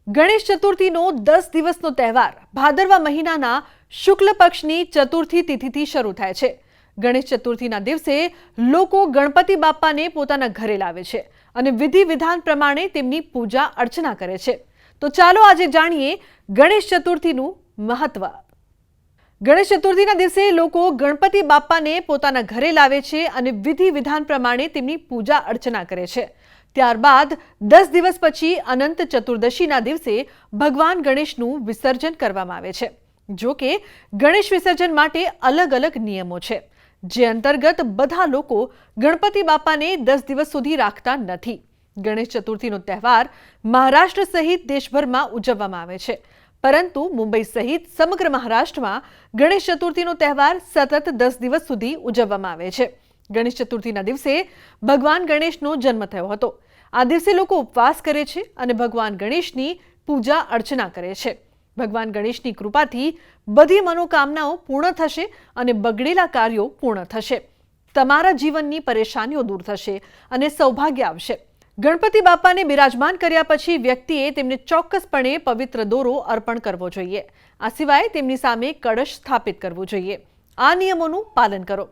ગણેશ ચતુર્થીનો 10 દિવસનો તહેવાર ભાદરવા મહિનાના શુક્લ પક્ષની ચતુર્થી તિથિથી શરૂ થાય છે। ગણેશ ચતુર્થીના દિવસે લોકો ગણપતિ બાપ્પાને પોતાના ઘરે લાવે છે અને વિધિ વિધાન પ્રમાણે તેમની પૂજા અર્ચના કરે છે। તો ચાલો આજે જાણીએ ગણેશ ચતુર્થીનું મહત્વ। ગણેશ ચતુર્થીના દિવસે લોકો ગણપતિ બાપ્પાને પોતાના ઘરે લાવે છે અને વિધિ વિધાન પ્રમાણે તેમની પૂજા અર્ચના કરે છે। ત્યારબાદ 10 દિવસ પછી અનંત ચતુર્દશીના દિવસે ભગવાન ગણેશનું વિસર્જન કરવામાં આવે છે। જો કે ગણેશ વિસર્જન માટે અલગ અલગ નિયમો છે, જે અંતર્ગત બધા લોકો ગણપતિ બાપ્પાને 10 દિવસ સુધી રાખતા નથી। ગણેશ ચતુર્થીનો તહેવાર મહારાષ્ટ્ર સહિત દેશભરમાં ઉજવવામાં આવે છે, પરંતુ મુંબઈ સહિત સમગ્ર મહારાષ્ટ્રમાં ગણેશ ચતુર્થીનો તહેવાર સતત 10 દિવસ સુધી ઉજવવામાં આવે છે। ગણેશ ચતુર્થીના દિવસે ભગવાન ગણેશનો જન્મ થયો હતો। આ દિવસે લોકો ઉપવાસ કરે છે અને ભગવાન ગણેશની પૂજા અર્ચના કરે છે। ભગવાન ગણેશની કૃપાથી બધી મનોકામનાઓ પૂર્ણ થશે અને બગડેલા કાર્યો પૂર્ણ થશે। તમારા જીવનની પરેશાનીઓ દૂર થશે અને સૌભાગ્ય આવશે। ગણપતિ બાપ્પાને બિરાજમાન કર્યા પછી વ્યક્તિએ તેમને ચોક્કસપણે પવિત્ર દોરો અર્પણ કરવો જોઈએ। આ સિવાય તેમની સામે કળશ સ્થાપિત કરવો જોઈએ। આ નિયમોનું પાલન કરો।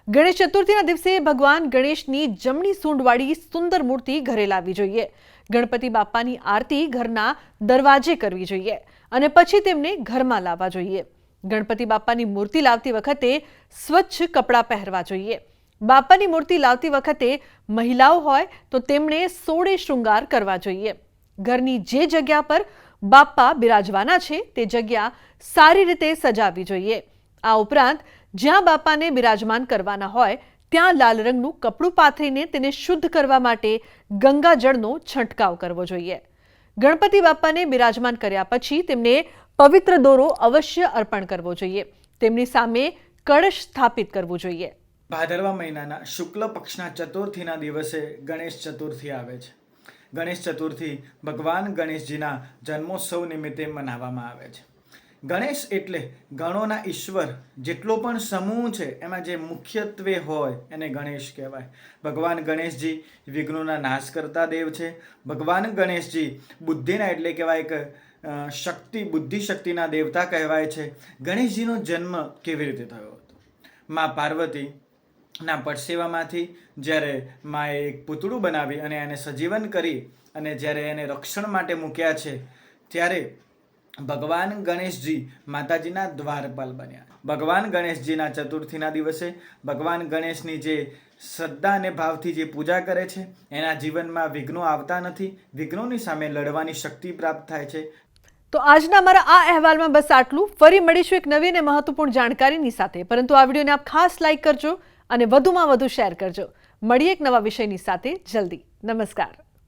ગણેશ ચતુર્થીના દિવસે ભગવાન ગણેશની જમણી સૂંઢવાળી સુંદર મૂર્તિ ઘરે લાવવી જોઈએ। ગણપતિ બાપ્પાની આરતી ઘરના દરવાજે કરવી જોઈએ અને પછી તેમને ઘરમાં લાવવા જોઈએ। ગણપતિ બાપ્પાની મૂર્તિ લાવતી વખતે સ્વચ્છ કપડાં પહેરવા જોઈએ। બાપ્પાની મૂર્તિ લાવતી વખતે મહિલાઓ હોય તો તેમણે 16 શૃંગાર કરવા જોઈએ। ઘરની જે જગ્યા પર બાપ્પા બિરાજવાના છે તે જગ્યા સારી રીતે સજાવવી જોઈએ। આ ઉપરાંત જ્યાં બાપ્પાને બિરાજમાન કરવાના હોય ત્યાં લાલ રંગનું કપડું પાથરીને તેને શુદ્ધ કરવા માટે ગંગાજળનો છંટકાવ કરવો જોઈએ। ગણપતિ બાપ્પાને બિરાજમાન કર્યા પછી તેમને પવિત્ર દોરો અવશ્ય અર્પણ કરવો જોઈએ। તેમની સામે કળશ સ્થાપિત કરવું જોઈએ। ભાદરવા મહિનાના શુક્લ પક્ષના ચતુર્થીના દિવસે ગણેશ ચતુર્થી આવે છે। ગણેશ ચતુર્થી ભગવાન ગણેશજીના જન્મોત્સવ નિમિત્તે મનાવવામાં આવે છે। ગણેશ એટલે ગણોના ઈશ્વર, જેટલો પણ સમૂહ છે એમાં જે મુખ્યત્વે હોય એને ગણેશ કહેવાય। ભગવાન ગણેશજી વિઘ્નોના નાશ કરતા દેવ છે। ભગવાન ગણેશજી બુદ્ધિના એટલે કહેવાય કે બુદ્ધિ શક્તિના દેવતા કહેવાય છે। ગણેશજીનો જન્મ કેવી રીતે થયો હતો? મા પાર્વતીના પરસેવામાંથી જ્યારે માએ એક પૂતળું બનાવી અને એને સજીવન કરી અને જ્યારે એને રક્ષણ માટે મૂક્યા છે, ત્યારે ભગવાન ગણેશજી માતાજીના દ્વારપાલ બન્યા। ભગવાન ગણેશજીના ચતુર્થીના દિવસે ભગવાન ગણેશની જે શ્રદ્ધા અને ભાવથી જે પૂજા કરે છે એના જીવનમાં વિઘ્નો આવતા નથી। વિઘ્નોની સામે લડવાની શક્તિ પ્રાપ્ત થાય છે। તો આજના અમારા આ અહેવાલમાં બસ આટલું। ફરી મળીશું એક નવી અને મહત્વપૂર્ણ જાણકારીની સાથે, પરંતુ આ વિડીયોને આપ ખાસ લાઈક કરજો અને વધુમાં વધુ શેર કરજો। મળીએ એક નવા વિષયની સાથે જલ્દી। નમસ્કાર।